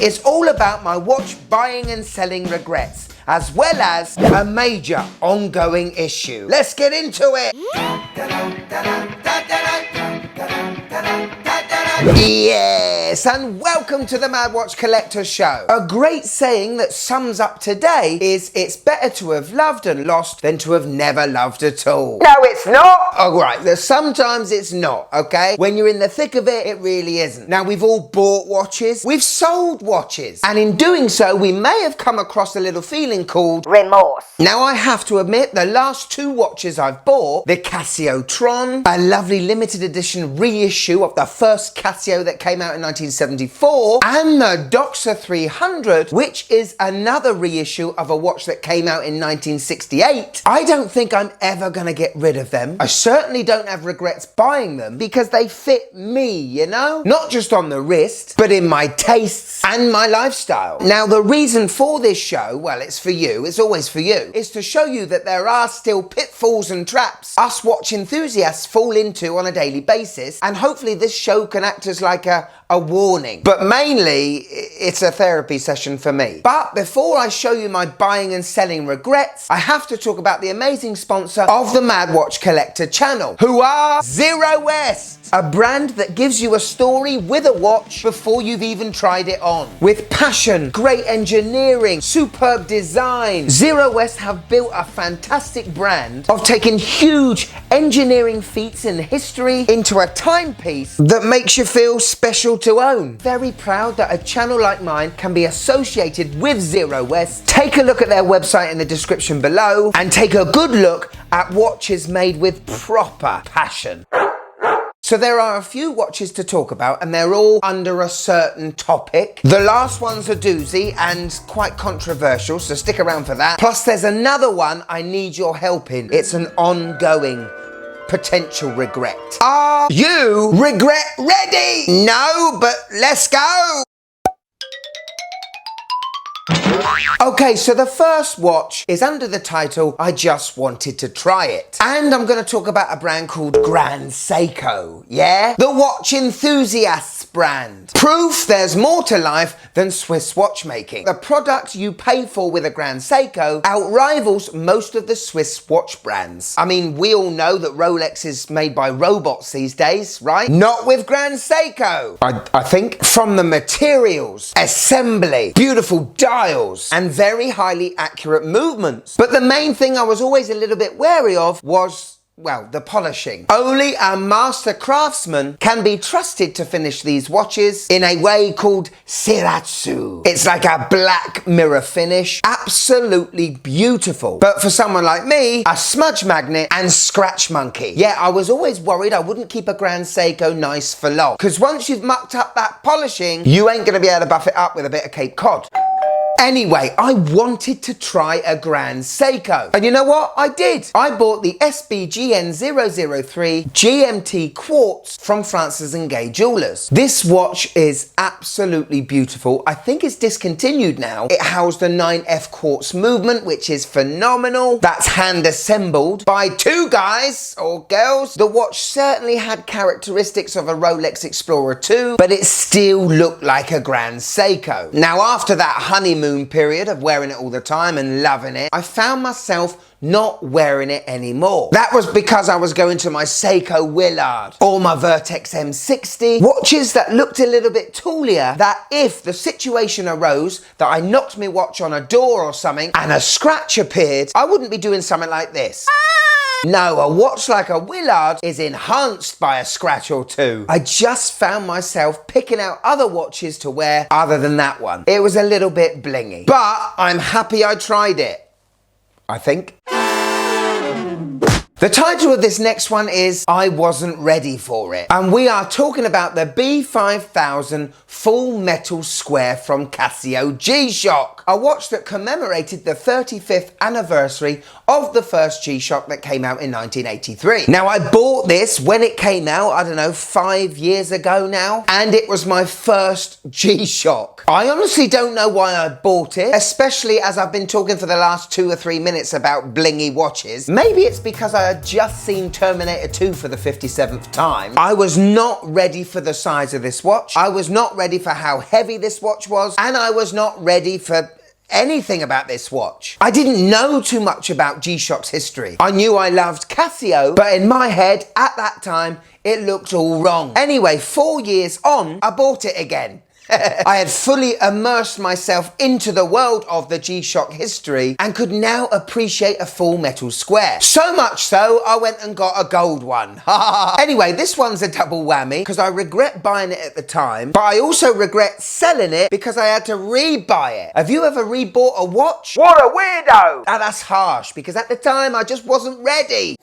is all about my watch buying and selling regrets, as well as a major ongoing issue. Let's get into it. Yes, and welcome to the Mad Watch Collector Show. A great saying that sums up today is, it's better to have loved and lost than to have never loved at all. No, it's not. Oh, right, sometimes it's not, okay? When you're in the thick of it, it really isn't. Now, we've all bought watches, we've sold watches, and in doing so, we may have come across a little feeling called remorse. Now, I have to admit, the last two watches I've bought, the Casio Tron, a lovely limited edition reissue of the first Casio that came out in 1974, and the Doxa 300, which is another reissue of a watch that came out in 1968. I don't think I'm ever gonna get rid of them. I certainly don't have regrets buying them because they fit me, you know? Not just on the wrist, but in my tastes and my lifestyle. Now, the reason for this show, well, it's for you, it's always for you, is to show you that there are still pitfalls and traps us watch enthusiasts fall into on a daily basis, and hopefully this show can act as like a warning. But mainly, it's a therapy session for me. But before I show you my buying and selling regrets, I have to talk about the amazing sponsor of the Mad Watch Collector channel, who are Zero West, a brand that gives you a story with a watch before you've even tried it on. With passion, great engineering, superb design, Zero West have built a fantastic brand of taking huge engineering feats in history into a timepiece that makes you feel special to own. Very proud that a channel like mine can be associated with Zero West. Take a look at their website in the description below and take a good look at watches made with proper passion. So there are a few watches to talk about, and they're all under a certain topic. The last one's a doozy and quite controversial, so stick around for that. Plus there's another one I need your help in. It's an ongoing potential regret. Are you regret ready? No, but let's go. Okay, so the first watch is under the title, I Just Wanted to Try It. And I'm going to talk about a brand called Grand Seiko, yeah? The watch enthusiasts brand. Proof there's more to life than Swiss watchmaking. The product you pay for with a Grand Seiko outrivals most of the Swiss watch brands. I mean, we all know that Rolex is made by robots these days, right? Not with Grand Seiko. I think from the materials, assembly, beautiful dials, and very highly accurate movements. But the main thing I was always a little bit wary of was, well, the polishing. Only a master craftsman can be trusted to finish these watches in a way called Shiratsu. It's like a black mirror finish. Absolutely beautiful. But for someone like me, a smudge magnet and scratch monkey. Yeah, I was always worried I wouldn't keep a Grand Seiko nice for long. Because once you've mucked up that polishing, you ain't gonna be able to buff it up with a bit of Cape Cod. Anyway, I wanted to try a Grand Seiko. And you know what? I did. I bought the SBGN003 GMT Quartz from Francis & Gay Jewelers. This watch is absolutely beautiful. I think it's discontinued now. It housed the 9F Quartz movement, which is phenomenal. That's hand assembled by two guys or girls. The watch certainly had characteristics of a Rolex Explorer 2, but it still looked like a Grand Seiko. Now, after that honeymoon period of wearing it all the time and loving it, I found myself not wearing it anymore. That was because I was going to my Seiko Willard or my Vertex M60, watches that looked a little bit tallier, that if the situation arose that I knocked my watch on a door or something and a scratch appeared, I wouldn't be doing something like this. No, a watch like a Willard is enhanced by a scratch or two. I just found myself picking out other watches to wear other than that one. It was a little bit blingy, but I'm happy I tried it, I think. The title of this next one is I Wasn't Ready For It. And we are talking about the B5000 Full Metal Square from Casio G-Shock, a watch that commemorated the 35th anniversary of the first G-Shock that came out in 1983. Now, I bought this when it came out, I don't know, 5 years ago now, and it was my first G-Shock. I honestly don't know why I bought it, especially as I've been talking for the last 2 or 3 minutes about blingy watches. Maybe it's because I had just seen Terminator 2 for the 57th time. I was not ready for the size of this watch. I was not ready for how heavy this watch was, and I was not ready for anything about this watch. I didn't know too much about G-Shock's history. I knew I loved Casio, but in my head, at that time, it looked all wrong. Anyway, 4 years on, I bought it again. I had fully immersed myself into the world of the G-Shock history and could now appreciate a full metal square. So much so, I went and got a gold one. Anyway, this one's a double whammy because I regret buying it at the time, but I also regret selling it because I had to rebuy it. Have you ever rebought a watch? What a weirdo! Now that's harsh because at the time I just wasn't ready.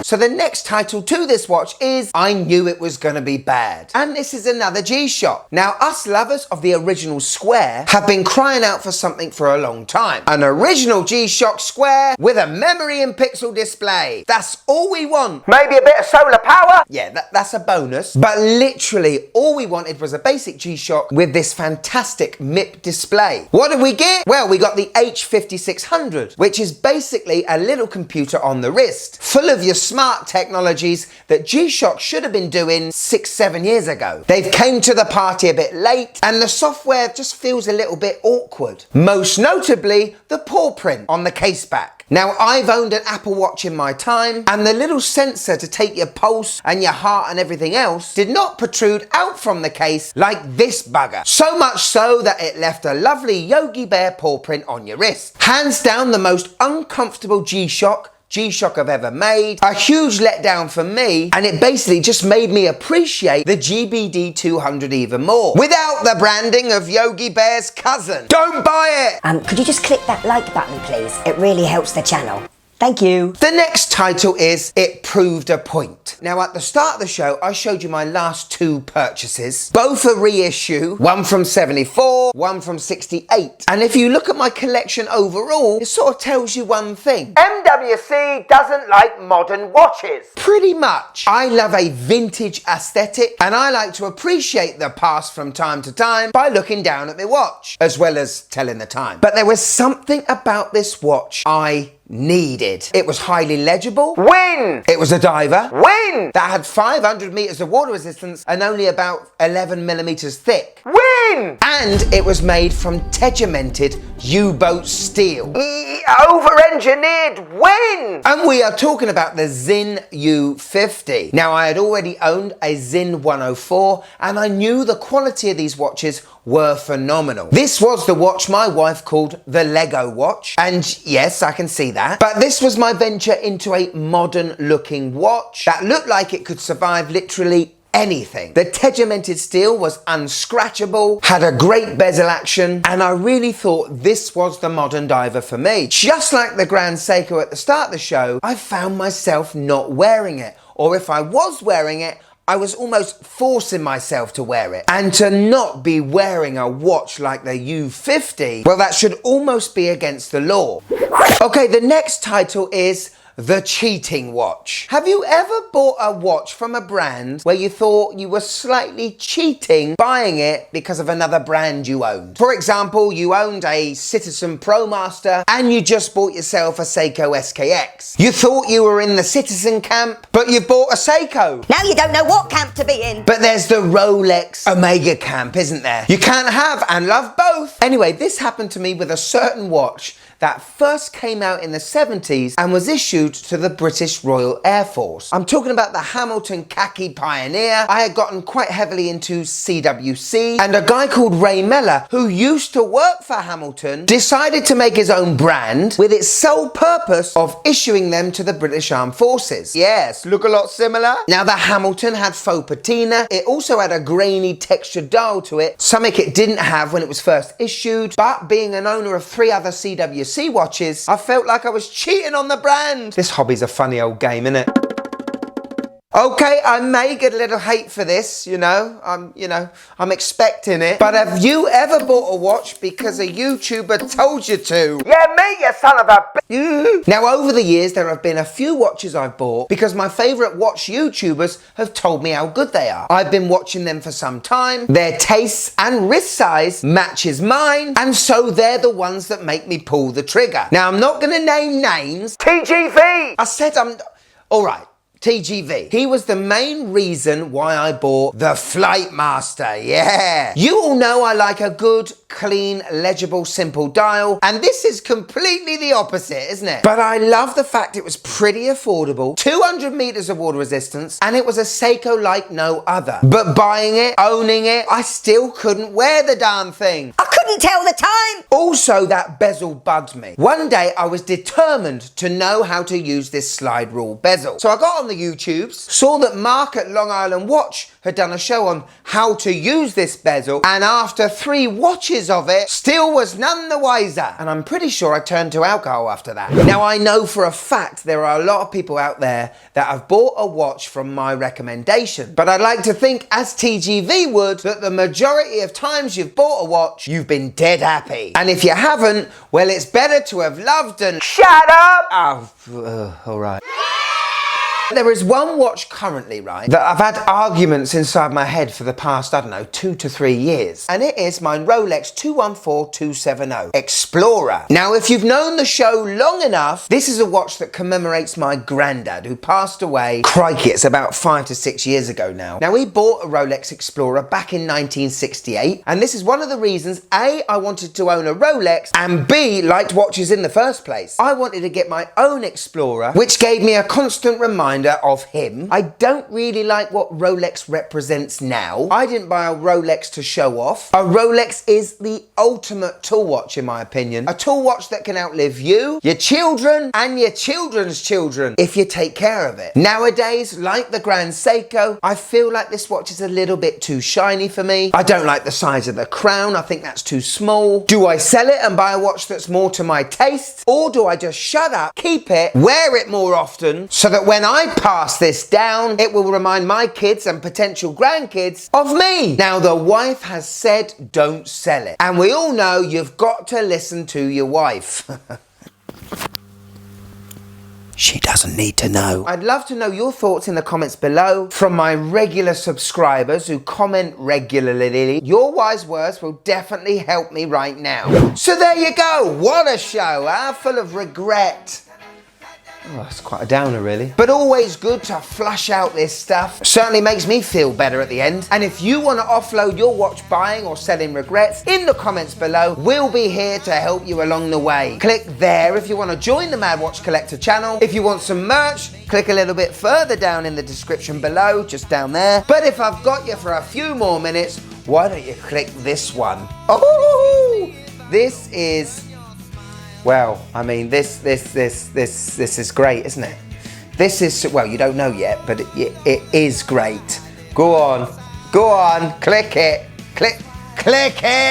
So the next title to this watch is I Knew It Was Gonna Be Bad. And this is another G-Shock. Now us lovers of the original square have been crying out for something for a long time. An original G-Shock square with a memory and pixel display. That's all we want. Maybe a bit of solar power? Yeah, that's a bonus. But literally all we wanted was a basic G-Shock with this fantastic MIP display. What did we get? Well, we got the H5600, which is basically a little computer on the wrist, full of your smart technologies that G-Shock should have been doing 6-7 years ago. They've came to the party a bit late and the software just feels a little bit awkward. Most notably, the paw print on the case back. Now, I've owned an Apple Watch in my time and the little sensor to take your pulse and your heart and everything else did not protrude out from the case like this bugger. So much so that it left a lovely Yogi Bear paw print on your wrist. Hands down the most uncomfortable G-Shock I've ever made. A huge letdown for me, and it basically just made me appreciate the GBD 200 even more. Without the branding of Yogi Bear's cousin. Don't buy it! Could you just click that like button, please? It really helps the channel. Thank you. The next title is It Proved a Point. Now at the start of the show, I showed you my last two purchases. Both a reissue, one from 74, one from 68. And if you look at my collection overall, it sort of tells you one thing. MWC doesn't like modern watches. Pretty much. I love a vintage aesthetic and I like to appreciate the past from time to time by looking down at my watch, as well as telling the time. But there was something about this watch I needed. It was highly legible. Win! It was a diver. Win! That had 500 meters of water resistance and only about 11 millimeters thick. Win! And it was made from tegimented U-boat steel. Over-engineered. Win! And we are talking about the Zin U50. Now, I had already owned a Zin 104 and I knew the quality of these watches were phenomenal. This was the watch my wife called the Lego watch, and yes, I can see that. But this was my venture into a modern looking watch that looked like it could survive literally anything. The tegimented steel was unscratchable, had a great bezel action, and I really thought this was the modern diver for me. Just like the Grand Seiko at the start of the show, I found myself not wearing it, or if I was wearing it, I was almost forcing myself to wear it. And to not be wearing a watch like the U50, well, that should almost be against the law. Okay, the next title is The Cheating Watch. Have you ever bought a watch from a brand where you thought you were slightly cheating buying it because of another brand you owned? For example, you owned a Citizen ProMaster and you just bought yourself a Seiko SKX. You thought you were in the Citizen camp, but you bought a Seiko. Now you don't know what camp to be in. But there's the Rolex Omega camp, isn't there? You can't have and love both. Anyway, this happened to me with a certain watch that first came out in the 70s and was issued to the British Royal Air Force. I'm talking about the Hamilton Khaki Pioneer. I had gotten quite heavily into CWC, and a guy called Ray Mellor, who used to work for Hamilton, decided to make his own brand with its sole purpose of issuing them to the British Armed Forces. Yes, look a lot similar. Now the Hamilton had faux patina. It also had a grainy textured dial to it, something it didn't have when it was first issued, but being an owner of 3 other CWC watches, I felt like I was cheating on the brand. This hobby's a funny old game, isn't it? Okay, I may get a little hate for this, I'm expecting it. But have you ever bought a watch because a YouTuber told you to? Yeah, me, you son of a b****. Now, over the years, there have been a few watches I've bought because my favourite watch YouTubers have told me how good they are. I've been watching them for some time. Their tastes and wrist size matches mine, and so they're the ones that make me pull the trigger. Now, I'm not going to name names. TGV! I said All right. TGV. He was the main reason why I bought the Flight Master, yeah. You all know I like a good, clean, legible, simple dial, and this is completely the opposite, isn't it? But I love the fact it was pretty affordable, 200 meters of water resistance, and it was a Seiko like no other. But buying it, owning it, I still couldn't wear the darn thing. I couldn't tell the time. Also, that bezel bugged me. One day I was determined to know how to use this slide rule bezel. So I got on the YouTubes, saw that Mark at Long Island Watch had done a show on how to use this bezel, and after 3 watches of it, still was none the wiser. And I'm pretty sure I turned to alcohol after that. Now I know for a fact there are a lot of people out there that have bought a watch from my recommendation, but I'd like to think, as TGV would, that the majority of times you've bought a watch, you've been dead happy. And if you haven't, well, it's better to have loved and shut up. Oh, all right. There is one watch currently, right, that I've had arguments inside my head for the past, I don't know, 2 to 3 years. And it is my Rolex 214270 Explorer. Now, if you've known the show long enough, this is a watch that commemorates my granddad who passed away, crikey, it's about 5 to 6 years ago now. Now, he bought a Rolex Explorer back in 1968. And this is one of the reasons, A, I wanted to own a Rolex, and B, liked watches in the first place. I wanted to get my own Explorer, which gave me a constant reminder of him. I don't really like what Rolex represents now. I didn't buy a Rolex to show off. A Rolex is the ultimate tool watch, in my opinion. A tool watch that can outlive you, your children, and your children's children if you take care of it. Nowadays, like the Grand Seiko, I feel like this watch is a little bit too shiny for me. I don't like the size of the crown. I think that's too small. Do I sell it and buy a watch that's more to my taste? Or do I just shut up, keep it, wear it more often, so that when I pass this down, it will remind my kids and potential grandkids of me? Now, the wife has said don't sell it. And we all know you've got to listen to your wife. She doesn't need to know. I'd love to know your thoughts in the comments below from my regular subscribers who comment regularly. Your wise words will definitely help me right now. So there you go. What a show, huh? Full of regret. Oh, it's quite a downer, really. But always good to flush out this stuff. Certainly makes me feel better at the end. And if you want to offload your watch buying or selling regrets, in the comments below, we'll be here to help you along the way. Click there if you want to join the Mad Watch Collector channel. If you want some merch, click a little bit further down in the description below, just down there. But if I've got you for a few more minutes, why don't you click this one? Oh, this is... well, I mean, this is great, isn't it? This is, well, you don't know yet, but it is great. Go on, click it, click it.